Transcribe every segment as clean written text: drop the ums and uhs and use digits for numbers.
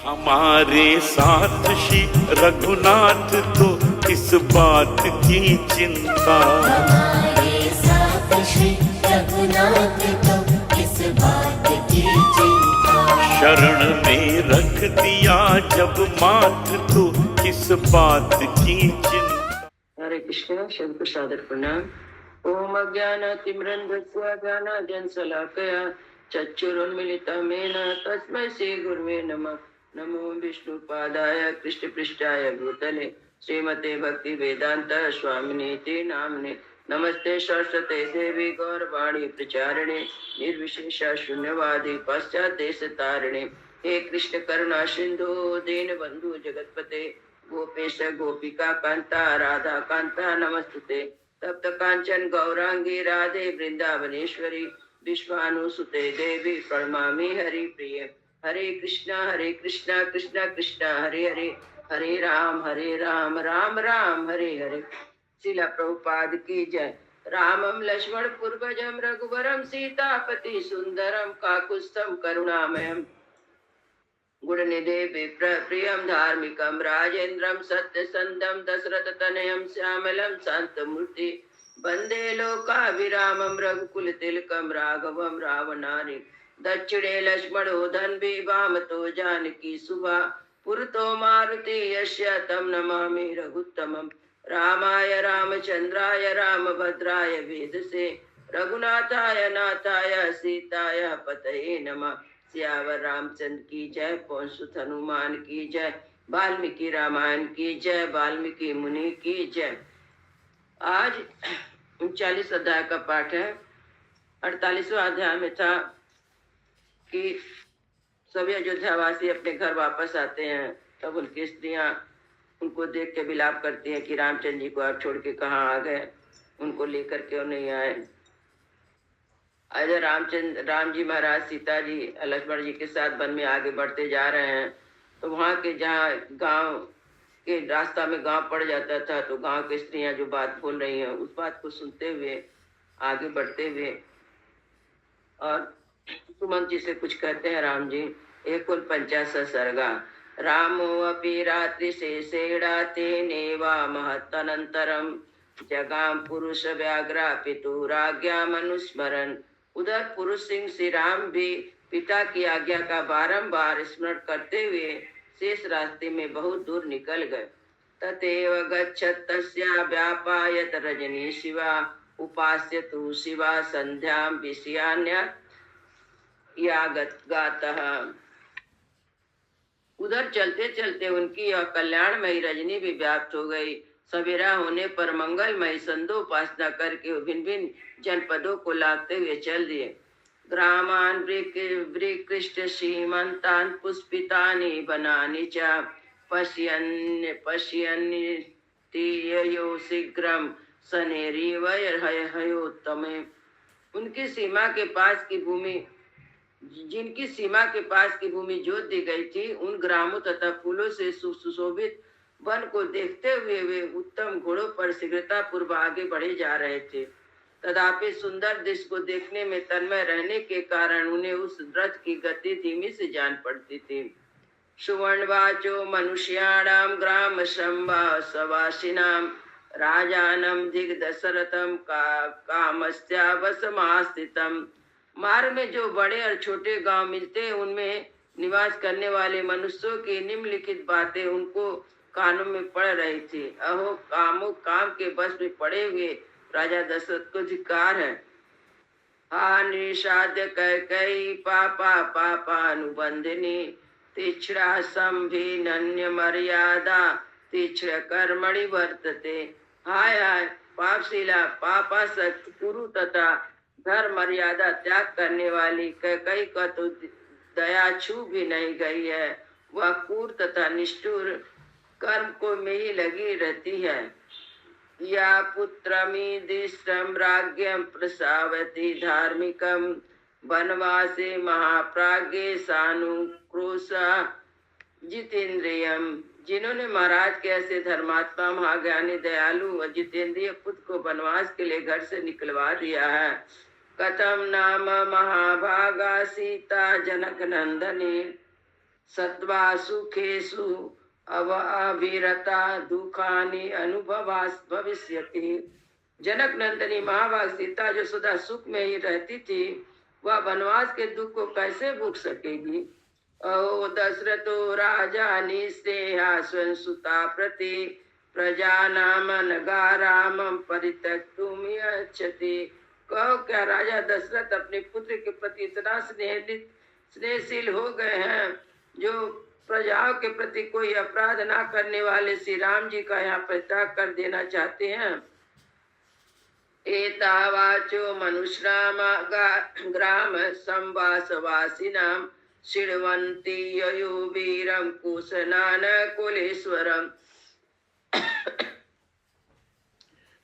हमारे साथ श्री रघुनाथ तो किस बात की चिंता। हमारे साथ श्री रघुनाथ तो किस बात की चिंता। शरण में रख दिया जब माथ तो किस बात की चिंता। हरे कृष्ण शब्द सादर प्रणाम। ओम अज्ञानातिमिरन्धस्य ज्ञानाञ्जनशलाकया चक्षुरुन्मीलितं येन तस्मै श्रीगुरुवे नमः। नमो विष्णुपादाय कृष्णपृष्ठाय भूतले श्रीमते भक्ति वेदांत स्वामिनीति नामने। नमस्ते सरस्वते देवी गौरवाणी प्रचारिणे निर्विशेष शून्यवादी पाश्चात्य तारिणे। हे कृष्ण करुणा सिंधु दीन बंधु जगतपते गोपेश गोपिका कांता राधा कांता नमस्तुते। तप्त कांचन गौरांगी राधे वृंदावनेश्वरी विश्वानुसुते देवी प्रणमामि हरि प्रिय। हरे कृष्णा कृष्णा कृष्णा हरे हरे हरे राम राम राम हरे हरे। शिला प्रभुपाद की जय। रामं लक्ष्मण पूर्वजं रघुवरं सीतापति सुंदरम काकुत्स्थं करुणामयम् गुणनिधे प्रियं धार्मिकं राजेन्द्रं सत्यसंधं दशरथतनयं श्यामलं शान्तमूर्ति वन्दे लोकाभिरामं रघुकुलतिलकं राघवं रावणानि दक्षिणे लक्ष्मणो धन्वी वामतो जानकी सुभा पुरतो मारुति यस्य तं नमामि रघुत्तमं। रामाय रामचन्द्राय रामभद्राय वेदसे रघुनाथाय नाथाय सीताय पतये नमः। सियावर रामचंद्र की जय, पवन सुत हनुमान की जय, वाल्मीकि रामायण की जय, वाल्मीकि मुनि की जय। आज 39 अध्याय का पाठ है। 48वां अध्याय में था कि सभी अयोध्यावासी अपने घर वापस आते हैं, तब उनकी स्त्रियां उनको देख के विलाप करती हैं कि रामचंद्र जी को आप छोड़ के कहाँ आ गए, उनको लेकर क्यों नहीं आए। इधर राम जी महाराज सीता जी लक्ष्मण जी के साथ वन में आगे बढ़ते जा रहे हैं, तो वहाँ के जहाँ गांव के रास्ता में गांव पड़ जाता था, तो गांव की स्त्रियां जो बात बोल रही हैं उस बात को सुनते हुए आगे बढ़ते हुए और सुमंत जी से कुछ कहते हैं राम जी। 51 सर्गा। रामो अपि रात्रि शेषेणाते नेवा महत्तनंतरम जगाम पुरुष व्याघ्रा पितुराज्ञा मनुस्मरण। उधर पुरुष सिंह श्री राम भी पिता की आज्ञा का बारंबार स्मरण करते हुए शेष रास्ते में बहुत दूर निकल गए। ततेव गच्छत् तस्या व्यापायत रजनी शिवा उपास्य तु शिवा संध्यां विषयान्य गातः। उधर चलते चलते उनकी यह कल्याणमयी रजनी भी व्याप्त हो गई। सवेरा होने पर मंगलमयी संध्योपासना करके भिन्न भिन्न जनपदों को लाभते हुए चल दिए। ग्रामान वृकृष्ट सीमंतान पुष्पितानि वनानि च पश्यन्यो शीघ्रम सनेरिवयोत्तमे। उनकी सीमा के पास की भूमि जिनकी सीमा के पास की भूमि जोत दी गई थी, उन ग्रामों तथा फूलों से सुशोभित वन को देखते हुए वे उत्तम घोड़ों पर शीघ्रता पूर्व आगे बढ़े जा रहे थे। तथापि सुंदर दृश्य को देखने में तन्मय रहने के कारण उन्हें उस रथ की गति धीमी से जान पड़ती थी। सुवर्णवाचो मनुष्याणाम ग्राम सवासिनाम राजानम दिग्दशरथम कामस्यावसमास्थितम। मार्ग में जो बड़े और छोटे गांव मिलते हैं, उनमें निवास करने वाले मनुष्यों की निम्नलिखित बातें उनको कानों में पड़ रही थी। अहो काम के बस में पड़े हुए राजा दशरथ को धिक्कार है। हा निषाद्य कैकई पापानुबंधिनी तीक्ष्णा संभिनन्य मर्यादा तीक्ष्ण कर्मणि वर्तते। हाय हाय पापशीला पापासक्त कुरु तथा धर्म मर्यादा त्याग करने वाली कैकई का तो दया छू भी नहीं गई है। वह क्रूर तथा निष्ठुर कर्म को में ही लगी रहती है। या पुत्रमिदिष्टं राज्ञं प्रसावती धार्मिकं वनवासे महाप्राज्ञे सानुक्रोशा जितेंद्रियम। जिन्होंने महाराज के ऐसे धर्मात्मा महाज्ञानी दयालु व जितेंद्रिय पुत्र को वनवास के लिए घर से निकलवा दिया है। कथम नाम महाभागा सीता जनक नंदनी सत्वा सुखेषु अविरता दुखानि अनुभवास भविष्यति। जनक नंदनी महाभाग सीता जो सदा सुख में ही रहती थी, वह वनवास के दुख को कैसे भूख सकेगी। ओ दशरथो राजा निस्नेहा स्वयं सुता प्रति प्रजानाम नगारामं परित्यक्तुम इच्छति। कहो क्या राजा दशरथ अपने पुत्र के प्रति इतना स्नेहशील हो गए हैं जो प्रजाओं के प्रति कोई अपराध ना करने वाले श्री राम जी का यहाँ परित्याग कर देना चाहते हैं। एतावाचो मनुष्याम ग्राम संवासवासिनां शिण्वन्ति ययो वीरं कुशनान कुलेश्वरम।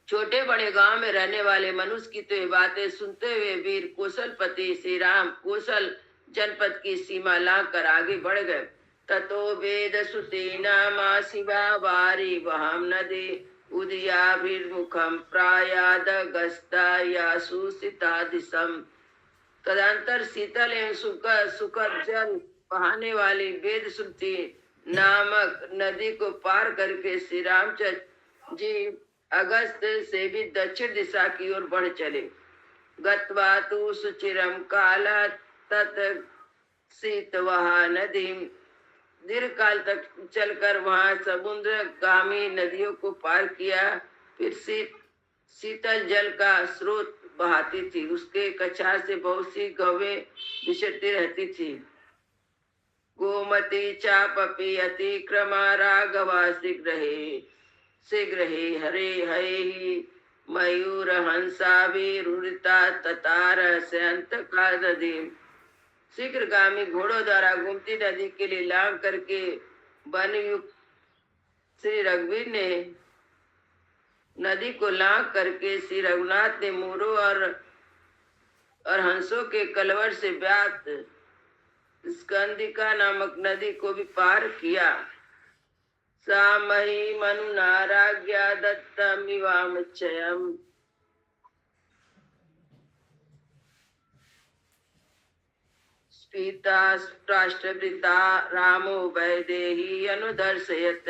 छोटे बड़े गांव में रहने वाले मनुष्य की तो ये बातें सुनते हुए वीर कौशलपति श्री राम कौशल जनपद की सीमा लांघ कर आगे बढ़ गए। ततो वेद सुते नामा शिवा वारी वहाम नदी उदयाभिर्मुखम प्रायाद गस्ता या सुसिता दिशम। तदंतर शीतल एवं सुखद जल बहाने वाली वेद श्रुति नामक नदी को पार करके श्री रामचंद्र जी अगस्त से भी दक्षिण दिशा की ओर बढ़ चले। गत्वा तु सुचिरम काला तत शीतवहा नदी। दीर्घ काल तक चलकर वहां समुद्र गामी नदियों को पार किया। फिर शीतल जल का स्रोत बहाती थी, उसके कछार से बहुत सी गौवें बिछड़ती रहती थी। गोमती चापपी अतिक्रमा राघवा शीघ्र ही हरे हरे मयूर हंसा विरुता ततार से अंत का नदी। शीघ्रगामी घोड़ों द्वारा घूमती नदी के लिए लांघ करके वन युक्त श्री रघुवीर ने नदी को लांघ करके श्री रघुनाथ ने मोरों और हंसों के कलवर से व्याप्त स्कंदिका नामक नदी को भी पार किया। सा मही मनुनाराज्ञा दत्तमिवामच्छयम्। पिता राष्ट्रवृता रामो वैदेही अनुदर्शयत।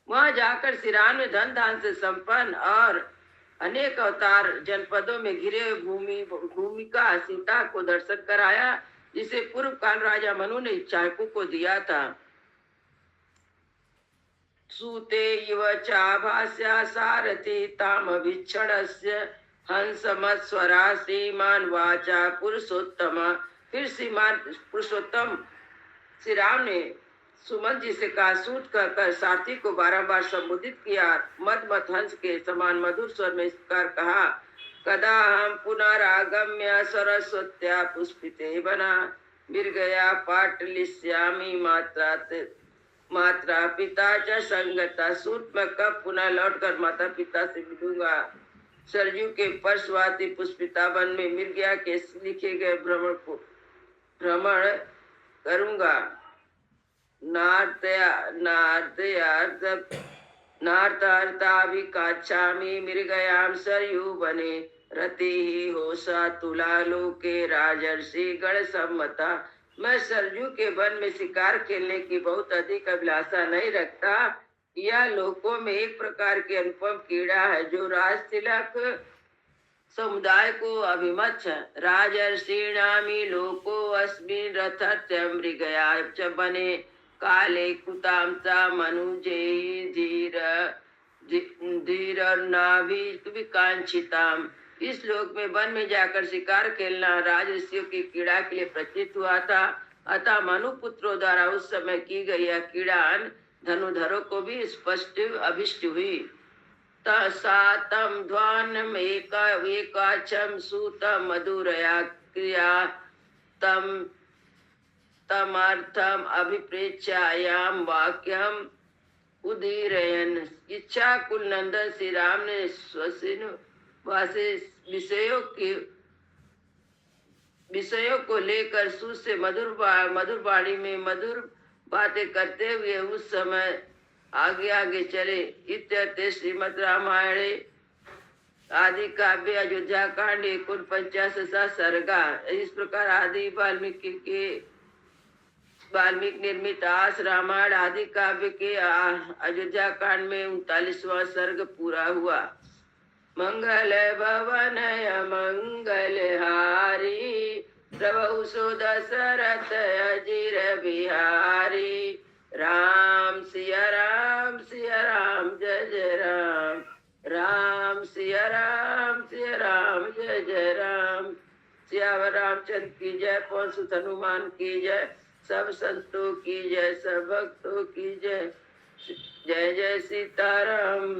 वहां जाकर श्री राम ने धन धान से संपन्न और अनेक अवतार जनपदों में घिरे हुए भूमिका सीता को दर्शन कराया, जिसे पूर्व काल राजा मनु ने चाहकू को दिया था। सूते इव चाभास्या सारथी ताम विक्षणस्य हंसमत स्वरा श्रीमान वाचा पुरुषोत्तम। फिर श्रीमान पुरुषोत्तम श्री राम ने सुमन जी से कहा, सूत कहकर सारथी को बारंबार संबोधित किया। मद मत हंस के समान मधुर स्वर में इस प्रकार कहा, कदा हम पुनरागम्य सरस्वत्या पुष्पिते बना मिर्गया पाटलिष्यामि मात्रा पिता च संगता। सूत में कब पुनः लौटकर माता पिता से मिलूंगा। सरयू के परस्वाति पुष्पिता वन में मिर्गया के लिखे गए भ्रमण करूंगा। नार्तार्ताभिकाच्छामि मृगयां सरयू बने रति ही होसा तुला लोके राजर्षि गण सम्मता। मैं सरयू के वन में शिकार खेलने की बहुत अधिक अभिलाषा नहीं रखता। यह लोकों में एक प्रकार की अनुपम कीड़ा है जो राजतिलक समुदाय को अभिमत है। राजर्षिणामि लोको अस्मिन् रथत्य मृगया च बने काले कुतांसा मनुजे धीर नाभिकांक्षिताम। इस लोक में वन में जाकर शिकार खेलना राजर्षियों की कीड़ा के लिए प्रचित हुआ था। अतः मनुपुत्रों द्वारा उस समय की गई यह कीड़ान धनुधरों को भी स्पष्ट अभिष्ट हुई। तम ध्वानम एकाचम सूतम मधुरया क्रिया तम तमर्थम अभिप्रेक्षायाम वाक्यम उदीरयन। इच्छा कुल नंदन श्री राम ने स्वसिन वासे विषयों को लेकर सूत से मधुर वाणी में मधुर बातें करते हुए उस समय आगे आगे चले। इत्यर्थे श्रीमद् रामायणे आदि काव्य अयोध्या कांड 49 सर्गा। इस प्रकार आदि वाल्मीकि के वाल्मीकि निर्मित आस रामायण आदि काव्य के अयोध्या कांड में 39वां सर्ग पूरा हुआ। मंगल भवन मंगल हारी प्रभु सो दशरथ अजीर बिहारी। राम सिया राम जय जय राम। राम सिया राम जय जय राम। सियावर रामचंद्र की जय। पवन सुत हनुमान की जय। सब संतों की जय, सब भक्तों की जय। जय जय सीताराम।